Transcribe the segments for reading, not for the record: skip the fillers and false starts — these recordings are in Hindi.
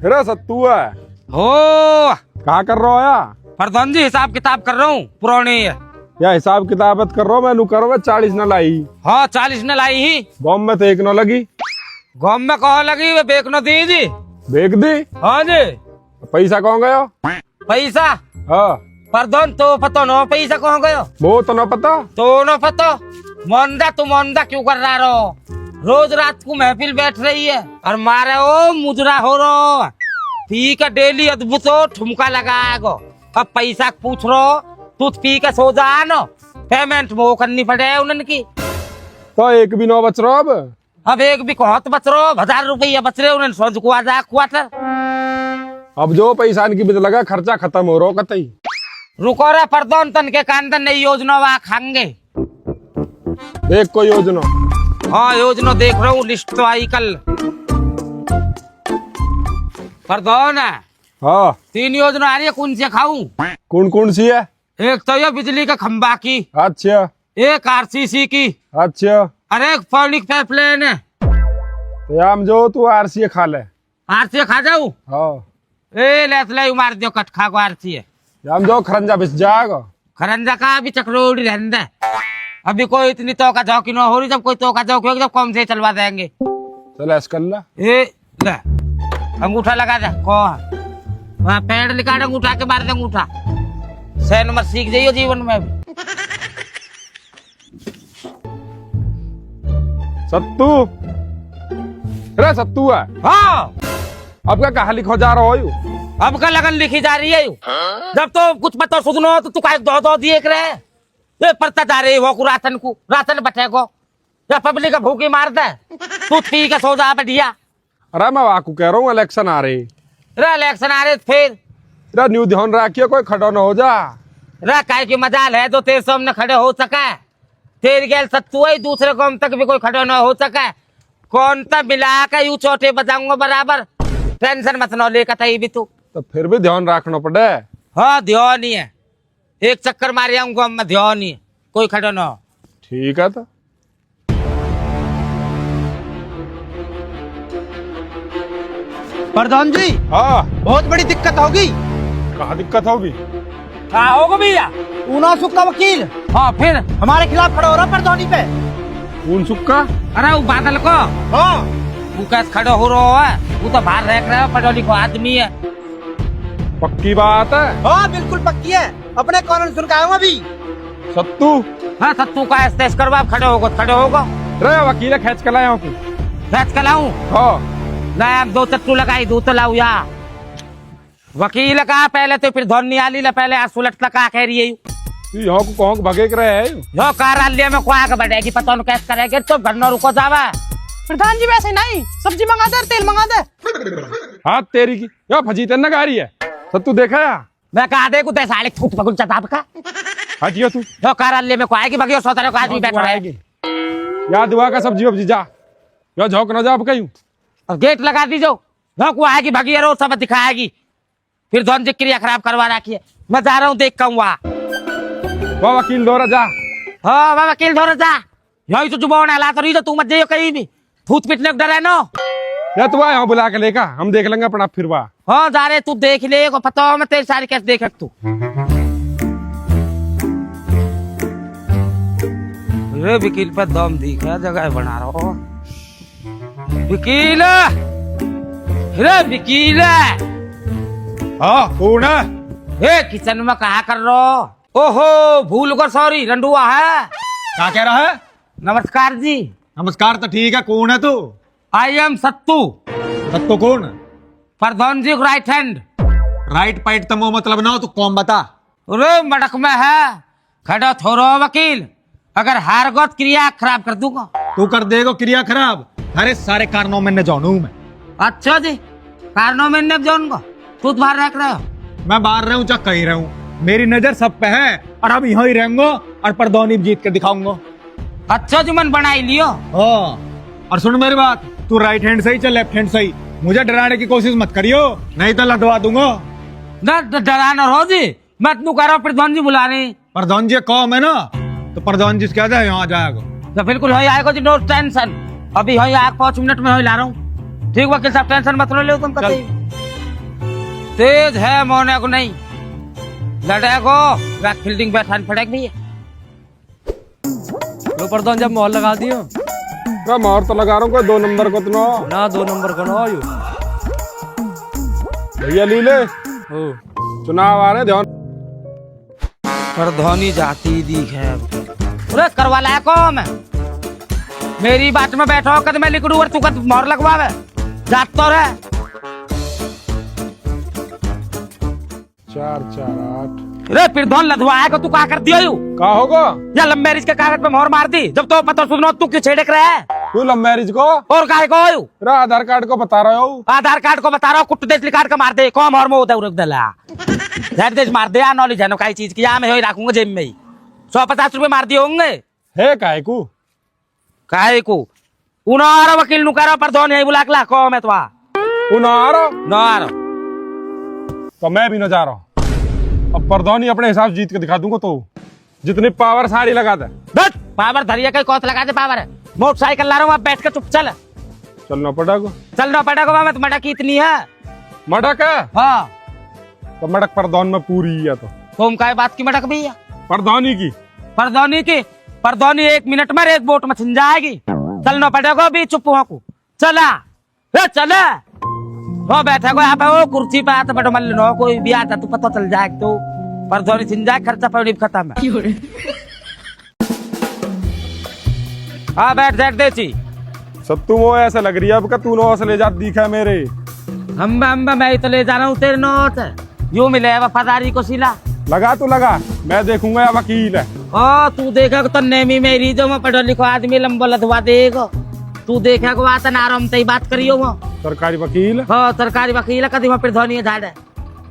अरे सत्तू है। हो कहा कर रहा हो यार? प्रधान जी हिसाब किताब कर रहा हूँ पुराने। या हिसाब किताबत कर रहा हूँ मैं करो 40 न लाई। हाँ 40 न लाई ही। गाँव में तो 1 न लगी। गाँव में कहा लगी वे बेक न दी जी। बेच दी? हाँ जी। पैसा कौन गयो? पैसा? हाँ प्रधान तो पता न पैसा कहाँ गयो? वो तो न पता। तो न पता। मोंदा तू मोंदा क्यों कर रहा रो? रोज रात को महफिल बैठ रही है और मारे ओ मुजरा हो रो। पी का डेली अद्भुत ठुमका लगाएगो। अब पैसा पूछ रो तू पी के सो जा न। पेमेंट वो करनी पड़े उनकी। तो 1 भी न बच रहा अब 1 भी कहत बच रो 1000 रुपया बच रहे उन्हें सोच को आ जा क्वार्टर। अब जो पैसा इनकी बच लगा खर्चा खत्म हो रहा कतई। रुको रे प्रधान तन के कांदन नई योजना वहाँ खाएंगे। देख कोई योजना। हाँ योजना देख रहा हूँ लिस्ट तो आई कल। प्रधान है। हाँ 3 योजना आ रही है कौन से खाऊं? कौन सी है? एक तो ये बिजली का खंबा की। अच्छा। एक आरसीसी की। अच्छा। अरे एक पॉलिक पाइपलाइन है। तो याम जो तू आरसी खा ले। आरसी खा जाऊ? हाँ ए ले मार दियो कटखा को आरसी है। याम जो खरंजा बिस जाएगा। खरंजा का भी चक्रोड़ी रहता। अभी कोई इतनी तो का चौकी न हो रही। जब कोई तो का चौकी होगी जब कम से चलवा देंगे। चल ऐसा कर ला। ए ले अंगूठा लगा दे को वहाँ पेड़ निकाल अंगूठा के मार दे अंगूठा। 100 नंबर सीख जाइयो जीवन में भी। सत्तू। अरे सत्तू है। हाँ अब क्या कहा लिखो जा रहा हो? अब का लगन लिखी जा रही है। जब तो कुछ पता सुनो तो तू का दो दिए रहे। ये पड़ता जा रही हो राशन बटे को या पब्लिक का भूखी मार दे। तू पी के सो जा बढ़िया। अरे मैं वाकू कह रहा हूँ इलेक्शन आ रही। इलेक्शन आ रहे फिर न्यू ध्यान रखिए कोई खड़ा न हो जा। काय की मजाल है जो तेरे सामने खड़े हो सके। तेरे गैल सत्तू है दूसरे कौम तक भी कोई खड़ा न हो सके। कौन सा मिला के यू चोटे बजाऊंगा बराबर। टेंशन मत न लेकर तई भी तू। तो फिर भी ध्यान रखना पड़े। हाँ ध्यान ही है। एक चक्कर मारे आऊंगा मैं ध्यान ही है। कोई खड़ा न हो। ठीक है तो प्रधान जी। हाँ बहुत बड़ी दिक्कत होगी। कहाँ दिक्कत होगी? हाँ होगा भैया। ऊना सुख का वकील हाँ फिर हमारे खिलाफ खड़ा हो रहा प्रधानी पे। कौन सुक्का? अरे वो बादल को हाँ वो कैसे खड़ा हो रहा है? वो तो बाहर रह रहा है पटौली को आदमी है। पक्की बात है। हाँ बिल्कुल पक्की है। अपने कानून सुन के आया हूँ अभी। सत्तू। हाँ सत्तू का ऐसे करवा खड़े होगा। रे वकील खींच के लाया हूँ। खींच के लाऊं? हाँ ना 2 चट्टू लगाई 2 तो लाऊ या वकील का पहले तो फिर धोनी आली ला पहले सुलट लगा कह रही है। यहाँ को कौन भगे के रहे है? जो कार्यालय में को आगे बढ़ेगी पता नहीं कैसे करेंगे। तो घर न रुको जावा। प्रधान जी वैसे नहीं सब्जी मंगा दे तेल मंगा दे। हाँ तेरी की यो फजी तेन गा रही है। सत्तू देखा या? मैं कहा दे कुछ साले थूक पकुल चताप का। हटियो तू। जो कार्यालय में को आएगी बगियो सोतरे को आदमी बैठ रहेगी। याद दुआ का सब्जी वब्जी जा यो झोंक न जा कहीं। और गेट लगा दीजो। जो को आएगी बगिया रो सब दिखाएगी। फिर धन जी क्रिया खराब करवा रखी है। मैं जा रहा हूँ देख कहूँ वाह वकील दौरा जा। हाँ बाबा वकील धोरे जा। यही तो जुबान हला तो रही तू मत जाइयो कहीं भी। भूत पिटने को डर है नो। या तू आया बुला के लेका हम देख लेंगे अपना फिर वाह। हाँ जा रहे तू देख ले को पता हो मैं तेरी सारी कैसे देख तू। अरे वकील पे दम दिखा जगह बना रहा हो। वकील अरे वकील हाँ कौन है? हे किचन में कहा कर रहो? ओहो भूल कर सॉरी रंडुआ है। क्या कह रहा है? नमस्कार जी। नमस्कार तो ठीक है। कौन है तू? आई एम सत्तू। सत्तू कौन? प्रधान जी को राइट हैंड। राइट पाइट तमो मतलब ना तू कौन बता। अरे मड़क में है खड़ा थोरो वकील। अगर हार गो तो क्रिया खराब कर दूंगा। तू कर देगा क्रिया खराब। अरे सारे कारणों में न जानू मैं। अच्छा जी कारणों में न जानूंगा। तू तो बाहर रह रहे हो। मैं बाहर रहूं चाहे कहीं रहूं मेरी नजर सब पे है और अब यहाँ ही रहूंगा और प्रधानी जीत के दिखाऊंगा। अच्छा जी मन बनाई लियो। हाँ और सुन मेरी बात तू राइट हैंड सही चल लेफ्ट हैंड सही। मुझे डराने की कोशिश मत करियो नहीं तो लटवा दूंगा। ना डराना हो जी। मैं तू कह रहा हूँ प्रधान जी बुला रही। प्रधान जी कौन है ना तो प्रधान जी क्या जाए यहाँ जाएगा तो बिल्कुल यही आएगा जी नो टेंशन। अभी यही आग 5 मिनट में यही ला रहा हूँ। ठीक वकील साहब टेंशन मत लो तुम। तेज है मोने को नहीं लड़े को बैक फील्डिंग बैठान पड़ेग भी है। लो प्रधान जब मोहर लगा दियो अरे मोहर तो लगा रहा हूँ, कोई 2 नंबर को तो ना ना 2 नंबर का ना आयो भैया लीले हो चुनाव आ रहे ध्यान। प्रधानी जाती दिख है अरे करवा लाया को मैं मेरी बात में बैठो कद मैं लिखूं और तू कद मोहर लगवावे जात तो रहे 4 4 8 अरे प्रधान लदवाया को तू क्या कर दियो यू का होगा या लव मैरिज के कागज पे मोहर मार दी जब तो पता सुनो तू क्यों छेड़क रहा है तू लव मैरिज को और काहे को यू अरे आधार कार्ड को बता रहा हूँ। आधार कार्ड को बता रहा हूँ कुट्टू देश लिखा के मार दे कौन मोहर में होता है दला झट देश मार दे या नॉलेज है काई चीज की या मैं रखूंगा जेब में ही 150 रुपए मार दिए होंगे है काहे को काहे को उनारा वकील नु करो प्रधान यही बुला के ला को मैं तो तू ना आ रहा ना आ रहा तो मैं भी ना जा रहा हूँ। अब प्रधानी अपने हिसाब से जीत के दिखा दूंगा तो जितनी पावर सारी लगा दे। बस पावर धरिया का कौत लगा दे पावर है मोटरसाइकिल ला रहा हूँ बैठ के चुप चल चलना पड़ेगा। चलना पड़ेगा मैं मटक इतनी है मटक है हाँ तो मटक प्रधान में पूरी है तो तुम काय बात की मटक भी है प्रधानी की प्रधानी 1 मिनट में एक बोट में छिन जाएगी चलना पड़ेगा भी चुप हो को चला चले वो बैठे को यहाँ पे वो कुर्सी पे आते बैठो मल्ल नो कोई भी आता तू पता चल जाए तो प्रधानी छिन जाए खर्चा पड़ी खत्म है हाँ बैठ दे ची सत्तू वो ऐसे लग रही है अब का तू नो असले जात दिखा मेरे हम मैं तो ले जा रहा हूँ तेरे नोट यूं मिले वफादारी को सिला लगा तू लगा मैं देखूंगा या वकील है। ओ तू देखा तो नेमी मेरी जो मैं पढ़ो लिखो आदमी लंबो लदवा देगा तू देखा को बात ना आराम से बात करियो वो सरकारी वकील है। हाँ सरकारी वकील कदी में प्रधानी झाड़ है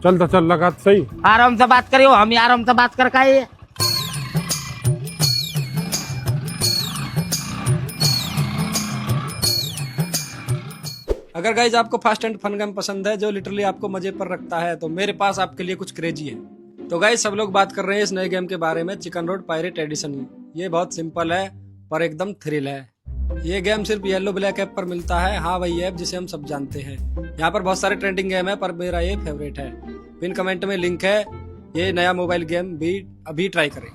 चल तो चल लगा तो सही आराम से बात करियो हम आराम से बात कर काहे अगर गाइज आपको फास्ट एंड फन गेम पसंद है जो लिटरली आपको मजे पर रखता है तो मेरे पास आपके लिए कुछ क्रेजी है। तो गाइज सब लोग बात कर रहे हैं इस नए गेम के बारे में, चिकन रोड पायरेट एडिशन। ये बहुत सिंपल है पर एकदम थ्रिल है। ये गेम सिर्फ येलो ब्लैक ऐप पर मिलता है। हाँ वही ऐप जिसे हम सब जानते हैं। यहाँ पर बहुत सारे ट्रेंडिंग गेम है पर मेरा ये फेवरेट है। पिन कमेंट में लिंक है। ये नया मोबाइल गेम भी अभी ट्राई करें।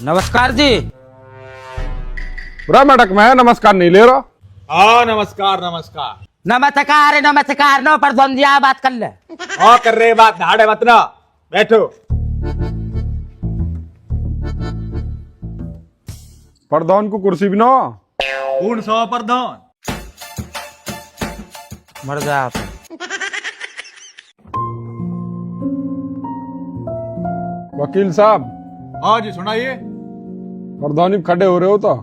नमस्कार जी पूरा मटक में नमस्कार नहीं ले रहा। हाँ नमस्कार नमस्कार नो प्रधान जी बात कर ले हाँ कर रहे बात धाड़े मत ना बैठो। प्रधान को कुर्सी भी ना पूर्ण 100 प्रधान मर जा आप वकील साहब। हाँ जी सुनाइए। प्रधानी खड़े हो रहे हो तो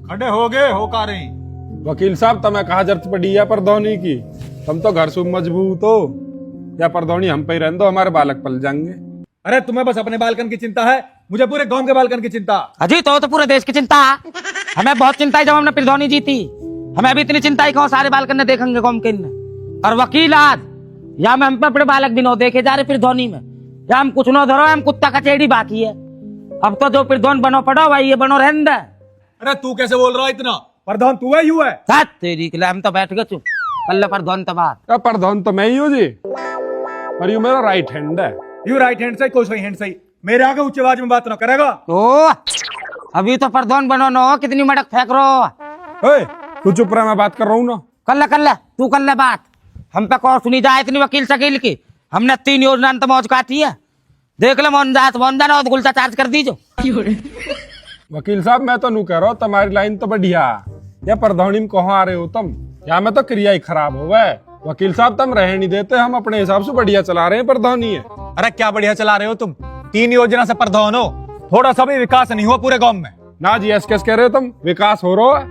खड़े हो गए हो का रही वकील साहब तुम्हें कहा जरूरत पड़ी है प्रधानी की। तुम तो घर से मजबूत हो या प्रधानी हम पे ही रहने दो हमारे बालक पल जाएंगे। अरे तुम्हें बस अपने बालकन की चिंता है, मुझे पूरे गांव के बालकन की चिंता। अजी तो पूरे देश की चिंता हमें बहुत चिंता है। जब हमने प्रधानी जीती हमें अभी इतनी चिंता है कि सारे बालकन ने देखेंगे कौन किन और वकील आज या हम पे अपने बालक भी नो देखे जा रहे प्रधानी में या हम कुछ नो धरो हम कुत्ता का चेड़ी बाकी है। अब तो जो प्रधान बनो पड़ो भाई ये बनो रहने दे। अरे तू कैसे बोल रहा है इतना? प्रधान तू है यू है? तेरी के लिए हम तो बैठ गए चुप कल प्रधान तो बात प्रधान तो मैं ही हूँ जी पर यू मेरा राइट हैंड है। यू राइट हैंड सही कोई सही हैंड सही। मेरे आगे उच्च आवाज में बात ना करेगा। ओ अभी तो प्रधान बनो नो कितनी मटक फेंक रो। तू चुप रहा मैं बात कर रहा हूँ ना। कर ले तू कर ले बात। हम पे कौन सुनी जाए इतनी वकील शकील की। हमने 3 योजना तो मौज काटी है। देख ले मोहन जाना गुलचा चार्ज कर दीजो। वकील साहब मैं तो नहीं कह रहा हूँ तुम्हारी लाइन तो बढ़िया या प्रधानी में कहाँ आ रहे हो तुम या मैं तो क्रिया ही खराब हो गए। वकील साहब तुम रह नहीं देते हम अपने हिसाब से बढ़िया चला रहे हैं प्रधानी है। अरे क्या बढ़िया चला रहे हो तुम? 3 योजना से प्रधान हो, थोड़ा सा भी विकास नहीं हुआ पूरे गांव में। ना जी ऐसे कैसे कह रहे हो तुम? विकास हो रहा है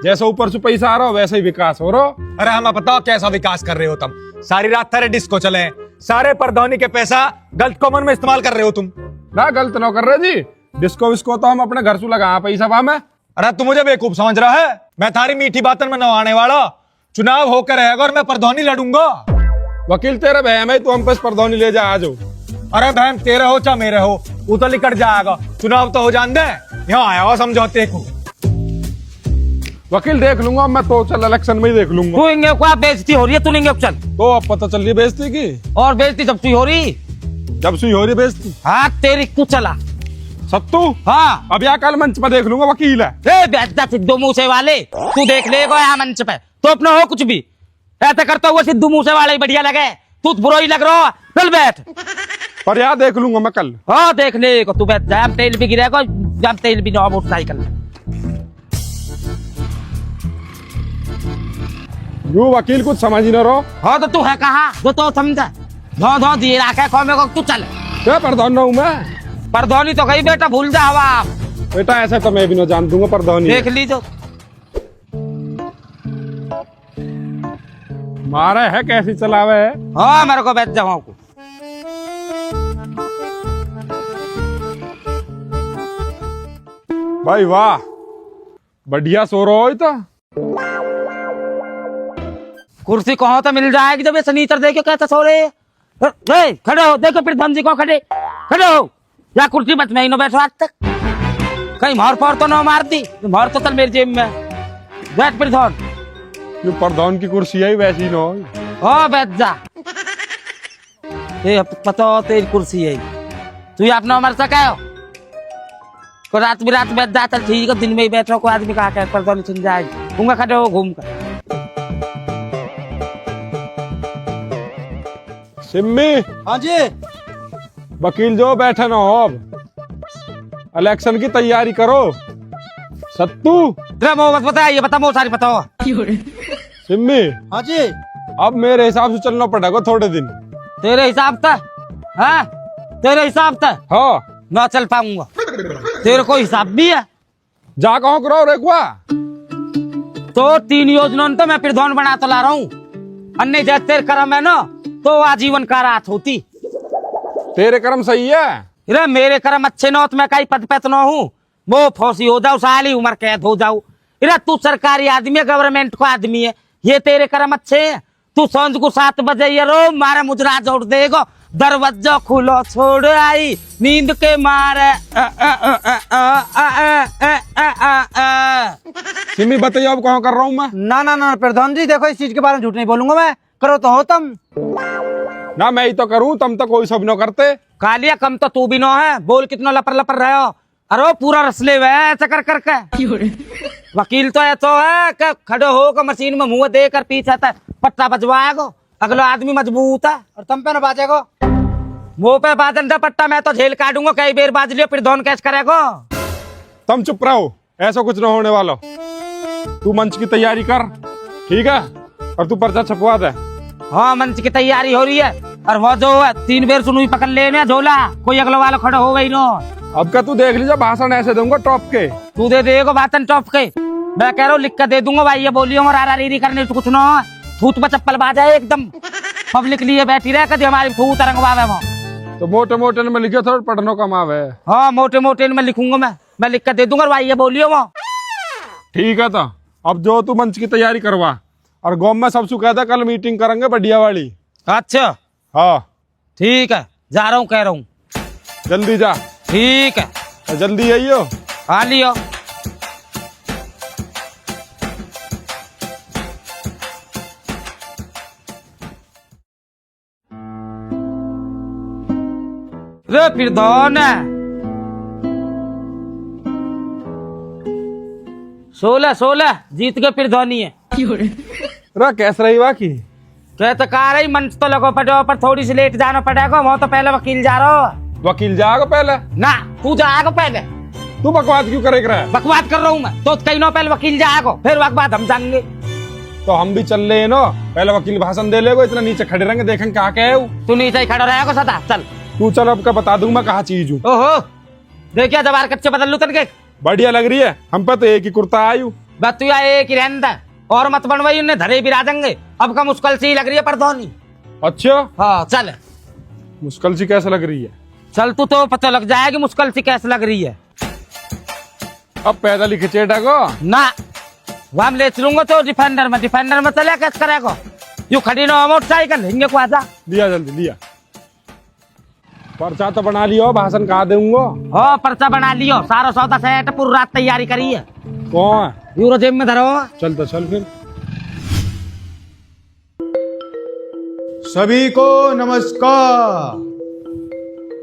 जैसे ऊपर से पैसा आ रहा हो वैसे ही विकास हो रहा। अरे हमें बताओ कैसा विकास कर रहे हो तुम? सारी रात थारे डिस्को चले, सारे प्रधानी के पैसा गलत कॉमन में इस्तेमाल कर रहे हो तुम। ना गलत ना कर रहे जी। डिस्को विस्को तो हम अपने घर से लगा पैसा पामे। अरे तू मुझे बेवकूफ समझ रहा है? मैं थारी मीठी बातन में न आने वाला। चुनाव होकर रहेगा और मैं प्रधानी लड़ूंगा। वकील तेरा बहम है तू हम पे प्रधानी ले जा आ जाओ। अरे बहन तेरे हो चाहे मेरे हो वो तो निकट जाएगा, चुनाव तो हो जान दे, यहाँ आया हो समझौते को। वकील देख लूंगा मैं तो, चल इलेक्शन में ही देख लूंगा। तू इंगे को बेइज्जती हो रही है, तू इंगे को चल। तो अब पता चल रही है बेइज्जती की, और बेइज्जती जब तू हो रही, जब सुई हो रही बेइज्जती। हाँ तेरी तू चला। सत्तू हाँ अब यहाँ कल मंच पर देख लूंगा, वकील है। ए बेइज्जता सिद्धू मूसे वाले, तू देख लेगा यहाँ मंच पे तो अपना हो कुछ भी ऐसा करता हुआ सिद्धू मूसे वाले ही बढ़िया लगे, तू बुरा ही लग रहा। चल बैठ, पर यहाँ देख लूंगा मैं कल। हाँ देख ले को तू बैठ, जब तेल भी गिरेगा, जब तेल भी ना मोटरसाइकिल। यू वकील कुछ समझ ही न रहो। हाँ तो तू है कहाँ जो तो समझा, धो धो दिए रखे कौमे को, तू चल। क्या प्रधान हूँ मैं? परधोनी तो गई बेटा, भूल जा हवा। बेटा ऐसा तो मैं भी न जान दूंगा प्रधान। देख लीजो मारा है कैसी चलावे है। हाँ मेरे को बैठ जाओ को। भाई वाह, बढ़िया सो रहा हो तो। कुर्सी कहाँ तो मिल जाएगी जब ये सनीचर देखे कैसे सो रहे। खड़े हो, देखो प्रधान जी को, खड़े खड़े हो। या कुर्सी बच में ही ना बैठो आज तक, कहीं मार फार तो ना मार दी, मार तो चल मेरी जेब में। बैठ प्रधान। जो प्रधान की कुर्सी है वैसी न हो। हाँ बैठ जा। ये पता हो तेरी कुर्सी है, तू अपना मर सका हो को रात बिरात बैठ जा। चल ठीक है, दिन में ही बैठो, को आदमी कहा के प्रधान सुन जाएगी। घूम खड़े हो, घूम कर। सिम्मी। हाँ जी। वकील जो बैठे न हो, अब इलेक्शन की तैयारी करो। सत्तू। मत बताइए, बता मो सारी बताओ। सिम्मी। हाँ जी। अब मेरे हिसाब से चलना पड़ेगा थोड़े दिन। तेरे हिसाब तक? हाँ तेरे हिसाब तक? हाँ ना चल पाऊंगा, तेरे को हिसाब भी है। जा कहो करो रेखवा। तो 3 योजनाओं तो मैं प्रधान बना तो ला रहा हूँ, अन्य जैसे तेरे कर्म है ना तो आजीवन का रात होती। तेरे कर्म सही है। अरे मेरे कर्म अच्छे ना हो तो मैं कहीं पद पे तो ना हूँ, वो फांसी हो जाऊ, साली उम्र कैद हो जाऊ। अरे तू सरकारी आदमी है, गवर्नमेंट को आदमी है, ये तेरे कर्म अच्छे हैं। तू सांझ को 7 बजे ये रो मारे मुजरा जोड़ देगा, दरवाजा खुलो छोड़ आई नींद के मारे। सिम्मी बताइए अब कहाँ कर रहा हूँ मैं। ना प्रधान जी देखो, इस चीज के बारे में झूठ नहीं बोलूंगा मैं, करो तो हो तुम। ना मैं ही तो करूँ, तुम तो कोई सब न करते। कालिया कम तो तू भी नो है, बोल कितना लपर लपर रहे हो। अरे पूरा रसले हुए ऐसा कर करके। वकील तो ऐसा है कि खड़े होकर मशीन में मुंह देकर पीछे तक पट्टा बजवाएगा, अगला आदमी मजबूत है। और तुम पे ना बाजेगो, मुंह पे बादल दे पट्टा, मैं तो झेल काटूंगा, कई बार बाज लियो फिर धोन कैश करेगा। तुम चुप रहो, ऐसा कुछ न होने वाला। तू मंच की तैयारी कर, ठीक है, और तू पर्चा छपवा दे। हाँ मंच की तैयारी हो रही है, और वो जो है 3 बार सुनुई पकड़ लेने झोला, कोई अगला वाला खड़ा हो गई नो। अब का तू देख लीजिए, भाषण ऐसे दूंगा टॉप के। तू दे देगा भाषण टॉप के, मैं कह रहा हूँ लिख कर दे दूंगा भाई, ये बोलियो और आरारी करने तो कुछ ना हो, थूत पर चप्पल बाजा एकदम। पब्लिक लिए बैठी रहे कभी हमारी थूत रंगवावे वो। तो मोटे मोटे में लिखे थोड़ा पढ़ने का माव है। हाँ मोटे मोटे में लिखूंगा, मैं लिख कर दे दूंगा भाई, ये बोलियो वो। ठीक है, तो अब जो तू मंच की तैयारी करवा, और गाँव में सबसे कहता कल मीटिंग करेंगे बढ़िया वाली। अच्छा हाँ ठीक है, जा रहा हूँ, कह रहा हूँ। जल्दी जा। ठीक है, जल्दी आइयो। हाँ लियो। रे प्रधान 16 जीत के प्रधानी है। रा कैसे रही बाकी। कहते कह रही मंच तो लगो पड़े, पर थोड़ी सी लेट जाना पड़ेगा, वहाँ तो पहले वकील जा रहा हो। वकील जाएगा पहले ना तू जाएगा पहले। तू बकवास क्यों करे रहा है। बकवास कर रहा हूँ मैं तो, कहीं ना पहले वकील जाएगा, फिर वक्त बाद हम जाएंगे। तो हम भी चल रहे हैं ना, पहले वकील भाषण दे लेगो, इतना नीचे खड़े रहेंगे, देखेंगे कहाँ के है। तू नीचे ही खड़ा रहेगा सदा। चल तू चल, अब का बता दूं मैं कहाँ चीज हूँ। ओहो देखिए जवार कच्चे बदल लू तनके। बढ़िया लग रही है, हम पे तो एक ही कुर्ता आयु। बस तू या एक ही रहने दे, और मत बनवाई, उन्हें धरे भी राजेंगे। अब का मुश्किल सी लग रही है प्रधानी। अच्छा हाँ चल। मुश्किल सी कैसे लग रही है। चल तू तो पता लग जाएगी मुश्किल सी कैसे लग रही है। अब पैदल ही खिचेटा को ना वहां ले चलूंगा तो डिफेंडर में चले कैसे करेगा। यू खड़ी ना मोटरसाइकिल हिंगे को आजा। लिया जल्दी लिया। पर्चा तो बना लियो, भाषण कहा दूंगा। हो पर्चा बना लियो, सारा सौदा सेट, पूरी रात तैयारी करी है। कौन? यूरो जेब में धरो। चल तो चल फिर। सभी को नमस्कार।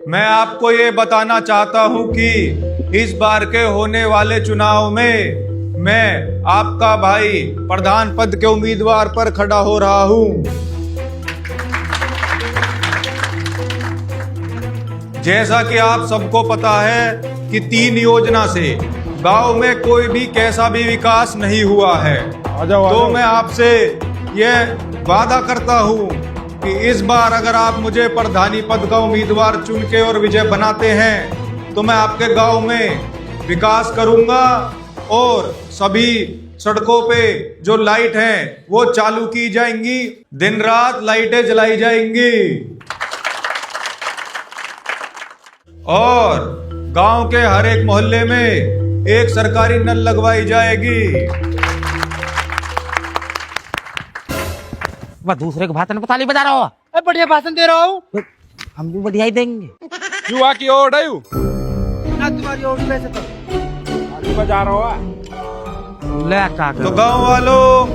मैं आपको ये बताना चाहता हूं कि इस बार के होने वाले चुनाव में मैं आपका भाई प्रधान पद के उम्मीदवार पर खड़ा हो रहा हूं। जैसा कि आप सबको पता है कि 3 योजना से गांव में कोई भी कैसा भी विकास नहीं हुआ है। आ जाओ। तो मैं आपसे यह वादा करता हूं कि इस बार अगर आप मुझे प्रधानी पद का उम्मीदवार चुन के और विजय बनाते हैं तो मैं आपके गांव में विकास करूंगा और सभी सड़कों पे जो लाइट हैं वो चालू की जाएंगी, दिन रात लाइटें जलाई जाएंगी और गांव के हर एक मोहल्ले में एक सरकारी नल लगवाई जाएगी। वह दूसरे को भाषण पे ताली बजा रहा हो। बढ़िया भाषण दे रहा हूँ। हम भी बढ़िया ही देंगे। युवा की ओर है यू। ना तुम्हारी ओर वैसे तो ताली बजा रहा है। ले का तो गांव वालों,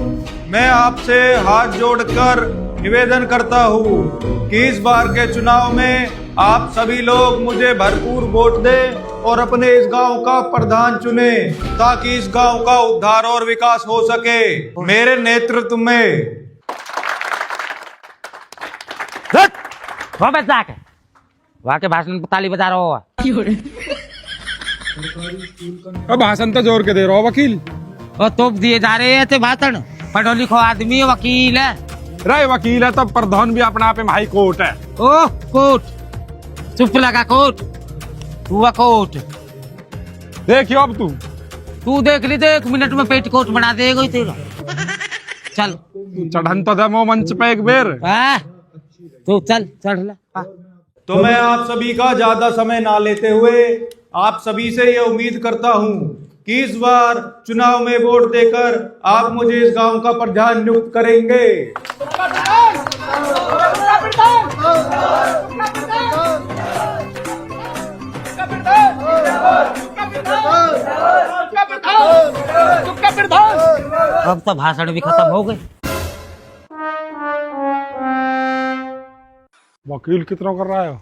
मैं आपसे हाथ जोड़कर निवेदन करता हूँ कि इस बार के चुनाव में आप सभी लोग मुझे भरपूर वोट दें और अपने इस गांव का प्रधान चुने ताकि इस गांव का उद्धार और विकास हो सके मेरे नेतृत्व में। वहाँ के भाषण पे ताली बजा रहा हो। अब भाषण तो जोर के दे रहा हो वकील। और तोप दिए जा रहे हैं भाषण। पढ़ो लिखो आदमी है, वकील है। रे वकील है तो प्रधान भी अपना आप में हाई कोर्ट है। ओह कोर्ट, चुप लगा कोर्ट, हुआ कोर्ट। देखियो अब तू देख ली तो 1 मिनट में पेट कोट बना देगा ही तेरा। चल चढ़न तो दे मो मंच पे एक बेर। तू चल चढ़ ला। तो मैं आप सभी का ज्यादा समय ना लेते हुए आप सभी से यह उम्मीद करता हूं कि इस बार चुनाव में वोट देकर आप मुझे इस गांव का प्रधान नियुक्त करेंगे। अब तो भाषण भी खत्म हो गए। वकील कितना कर रहा है?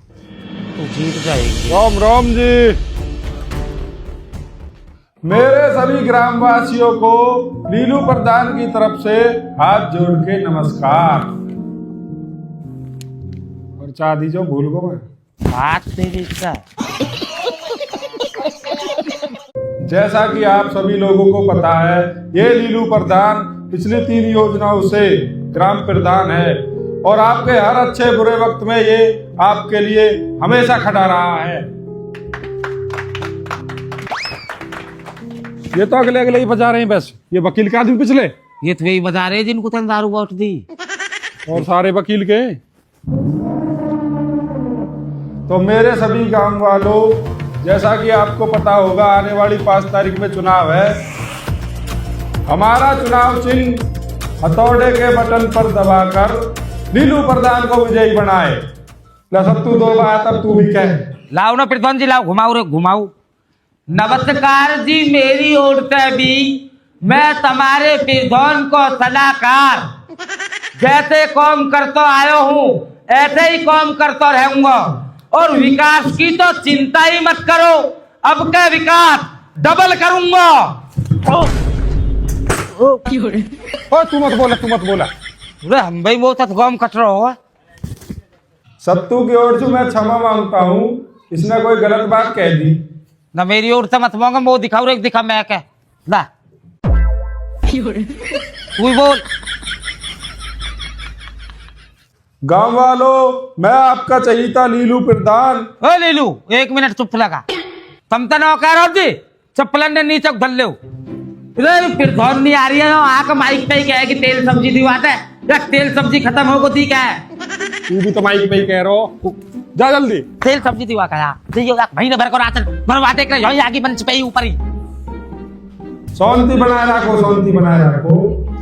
तू जीत जाएगी। राम राम जी। मेरे सभी ग्रामवासियों को लीलू प्रधान की तरफ से हाथ जोड़ के नमस्कार। और चाह दीजिए, भूल गो मैं। बात तेरी इच्छा। जैसा कि आप सभी लोगों को पता है, ये लीलू प्रधान पिछली 3 योजनाओं से ग्राम प्रधान है और आपके हर अच्छे बुरे वक्त में ये आपके लिए हमेशा खड़ा रहा है। ये तो अगले अगले ही बजा रहे हैं बस। ये वकील के आदमी पिछले, ये तो वही बता रहे जिनको तन दारू वोट दी। और सारे वकील के। तो मेरे सभी गांव वालों, जैसा कि आपको पता होगा आने वाली 5 तारीख में चुनाव है। हमारा चुनाव चिन्ह हथौड़े के बटन पर दबाकर लीलू प्रधान को विजयी बनाए। सत्तू 2 बात अब तू भी कह। लाओ ना प्रधान जी, लाओ, घुमाओ रे घुमाओ। नमस्कार जी, मेरी ओर से भी मैं तुम्हारे प्रधान को सलाहकार जैसे काम करता आयो हूँ ऐसे ही काम करता रहूंगा और विकास की तो चिंता ही मत करो। अब का विकास डबल करूंगा। ओ तू मत बोला। हम भाई वो तक गम कट रहा हो। सत्तू की ओर से मैं क्षमा मांगता हूँ, इसने कोई गलत बात कह दी। ना मेरी ओर से मत मांगो, वो दिखाओ रे दिखा मैं क्या ला। तू बोल। गांव वालों, मैं आपका चहीता लीलू प्रधान। ओ लीलू, 1 मिनट चुप लगा। तुम तो नौकर हो जी, चप्पल ने नीचे धल लो। प्रधान नहीं आ रही है, आके माइक पे ही कहे कि तेल सब्जी दिवाते है। तेल सब्जी खत्म हो गई क्या है? तू भी तो माइक पे ही कह रहा हो। जा जल्दी। तेल सब्जी दिवा का महीने भर को राशन भरवाते कर यही आगे मंच पे ही ऊपर ही। शांति बनाए रखो, शांति बनाए रखो।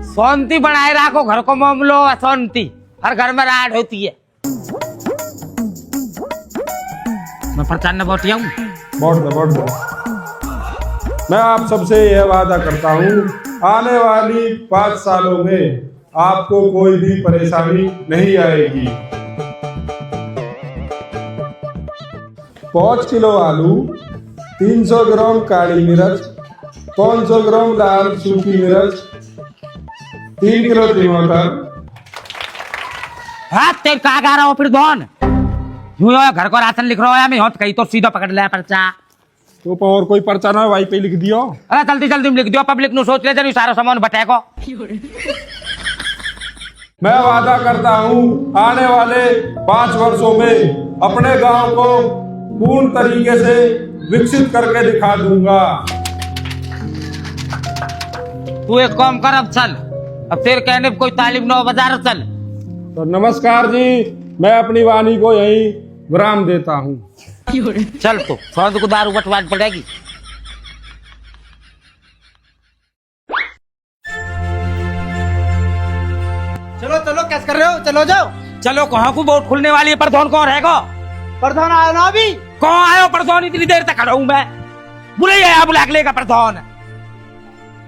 शांति बनाए रखो, घर को मामलो शांति। हर घर में राड होती है। मैं परचान बोटिया हूँ। बहुत दो। मैं आप सबसे यह वादा करता हूँ आने वाली 5 सालों में आपको कोई भी परेशानी नहीं आएगी। 5 किलो आलू, 300 ग्राम काली मिर्च, 500 ग्राम लाल सूखी मिर्च, 3 किलो टमाटर। हाँ तेरे कहाँ गा रहा हो फिर धोन? यूं यो घर को राशन लिख रहा है मैं कहीं तो सीधा पकड़ लिया पर्चा। तो और कोई पर्चा ना वाई पे लिख दियो। अरे जल्दी जल्दी लिख दियो, पब्लिक नु सोच ले जन सारा सामान बटेको। मैं वादा करता हूँ आने वाले 5 वर्षों में अपने गांव को पूर्ण तरीके से विकसित करके दिखा दूंगा। तू एक काम कर, अब चल, अब तेरे कहने पे कोई तालिब न हो, बाजार चल। तो नमस्कार जी, मैं अपनी वाणी को यहीं विराम देता हूँ। चल तो सौंद को दारू बटवान पड़ेगी। चलो चलो, कैसे कर रहे हो? चलो जाओ। चलो कहाँ को वोट खुलने वाली है? प्रधान कौन रहेगा? प्रधान आया ना अभी? कौन आयो प्रधान? इतनी देर तक खड़ा हूं मैं। बुरे आया बुला के लेगा प्रधान।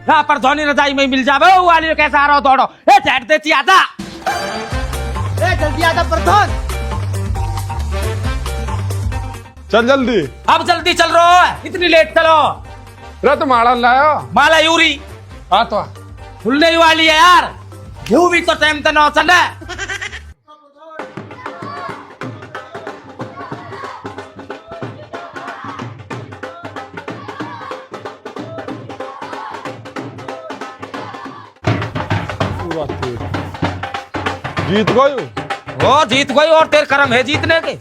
हाँ प्रधानी रजाई में मिल जावे वो वाली कैसा आ रहा हो दौड़ो। ए चैट देती आता। ए जल्दी आजा प्रधान। चल जल्दी। अब जल्दी चल रहा है, इतनी लेट चलो। रत माला लाया माला यूरी आ तो खुलने ही वाली है यार। क्यों भी तो टाइम तो ना चल रहा। जीत गयो। वो जीत गई और तेरे कर्म है जीतने के।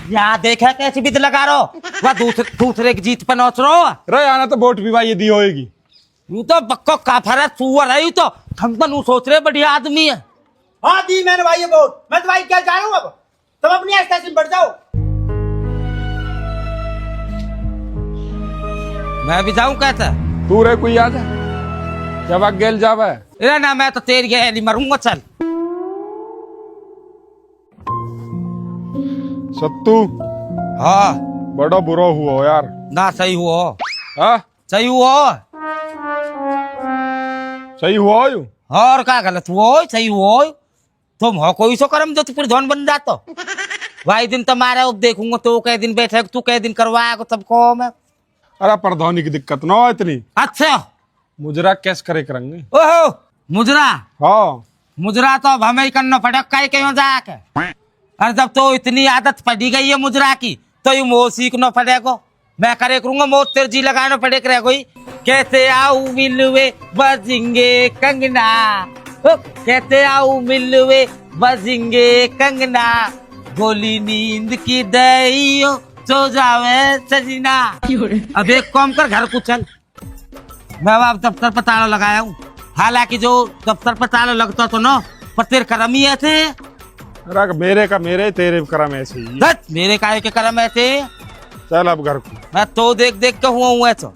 यहाँ देखा कैसी बिद लगा रहो। वह दूसरे की जीत पर नोच रहो। रे आना तो वोट भी भाई ये दी होएगी। यू तो बक्को काफर है, सुअर है। यू तो हम तो नू सोच रहे बढ़िया आदमी है। हाँ दी मैंने भाई ये वोट। मैं तो भाई क्या जा रहा हूँ, अब तुम अपनी स्टेशन बढ़ जाओ। मैं भी जाऊं कहता? तू रे कोई आ जा जब आग गेल जावे। अरे ना मैं तो तेरी गैली मरूंगा। चल सत्तू। हाँ बड़ा बुरा हुआ यार। ना सही हुआ। हाँ सही हुआ। सही हुआ यू। और क्या गलत हुआ? सही हुआ। तुम हो कोई सो कर्म जो तू प्रधान बन जातो। भाई दिन तुम्हारे अब देखूंगा तो कई दिन बैठे तू कई दिन करवाया सबको मैं। अरे प्रधानी की दिक्कत ना हो इतनी। अच्छा मुजरा कैसे करे करेंगे? ओहो मुजरा। हाँ मुजरा तो अब हमें ही करना पड़ेगा कहीं कहीं जाके। अरे जब तो इतनी आदत पड़ी गई है मुजरा की तो यू मोह सीखना पड़ेगा। मैं करे करूंगा मोह तेरे जी लगाना पड़ेगा। कोई कैसे आऊ मिलवे बजेंगे कंगना, कैसे आऊ मिलवे बजेंगे कंगना, गोली नींद की दइयो सो जावे सजना। अब एक काम कर, घर को चल। मैं अब दफ्तर पर ताला लगाया हूँ। हालांकि जो दफ्तर पर ताला लगता तो ना, पर तेरे कर्म ही ऐसे। मेरे का मेरे, तेरे करम ऐसे ही। मेरे काहे के कर्म ऐसे। चल अब घर को। मैं तो देख देख के हुआ हूँ ऐसा।